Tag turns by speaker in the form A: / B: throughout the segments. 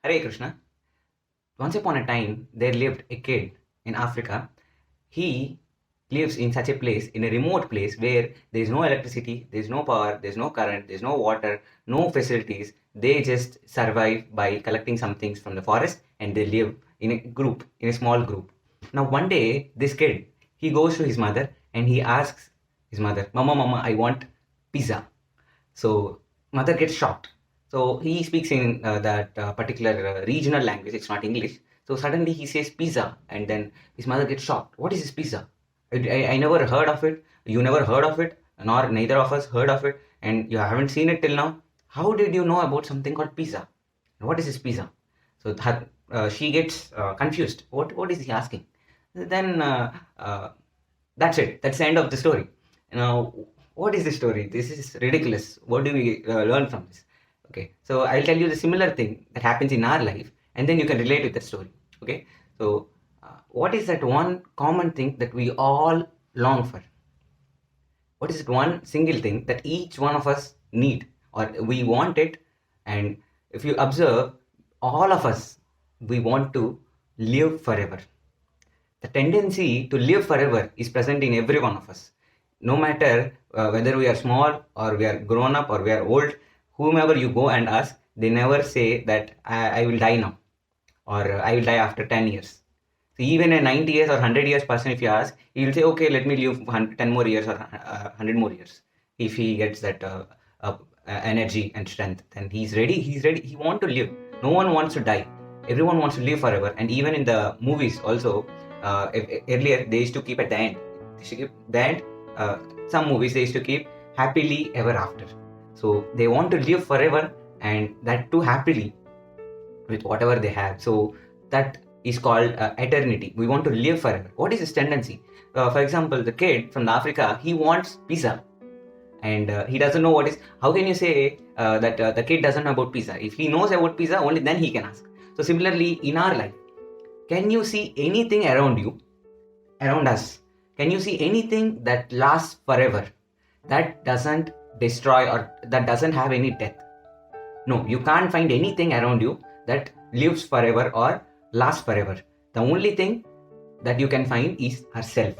A: Hare Krishna. Once upon a time, there lived a kid in Africa. He lives in such a place, in a remote place where there is no electricity, there is no power, there is no current, there is no water, no facilities. They just survive by collecting some things from the forest and they live in a group, in a small group. Now, one day, this kid, he goes to his mother and he asks his mother, Mama, Mama, I want pizza. So mother gets shocked. So he speaks in that particular regional language. It's not English. So suddenly he says pizza, and then his mother gets shocked. What is this pizza? I never heard of it. You never heard of it, nor neither of us heard of it, and you haven't seen it till now. How did you know about something called pizza? What is this pizza? So she gets confused. What is he asking? Then that's it. That's the end of the story. Now, what is this story? This is ridiculous. What do we learn from this? Okay, so I'll tell you the similar thing that happens in our life, and then you can relate with the story. Okay, so what is that one common thing that we all long for? What is it one single thing that each one of us need or we want it? And if you observe, all of us, we want to live forever. The tendency to live forever is present in every one of us. No matter whether we are small or we are grown up or we are old, whomever you go and ask, they never say that I will die now or I will die after 10 years. So even a 90 years or 100 years person, if you ask, he will say, okay, let me live 10 more years or 100 more years. If he gets that energy and strength, then he's ready. He wants to live. No one wants to die. Everyone wants to live forever. And even in the movies also, earlier they used to keep at the end. They used to keep the end. Some movies they used to keep happily ever after. So they want to live forever, and that too happily with whatever they have. So that is called eternity. We want to live forever. What is this tendency? For example, the kid from Africa, he wants pizza, and he doesn't know what is. How can you say that the kid doesn't know about pizza? If he knows about pizza, only then he can ask. So similarly, in our life, can you see anything around you, around us? Can you see anything that lasts forever, that doesn't destroy or that doesn't have any death? No, you can't find anything around you that lives forever or lasts forever. The only thing that you can find is ourself.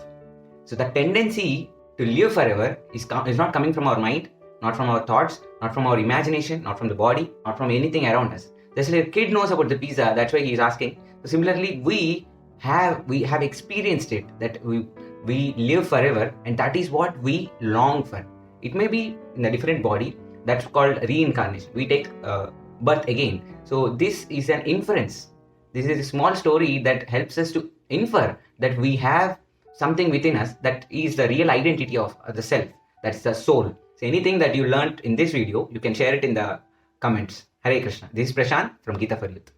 A: So the tendency to live forever is not coming from our mind, not from our thoughts, not from our imagination, not from the body, not from anything around us. Just like a kid knows about the pizza, that's why he is asking. So similarly, we have experienced it, that we live forever, and that is what we long for. It may be in a different body. That's called reincarnation. We take birth again. So this is an inference. This is a small story that helps us to infer that we have something within us that is the real identity of the self. That's the soul. So anything that you learned in this video, you can share it in the comments. Hare Krishna. This is Prasanth from Gita4youth.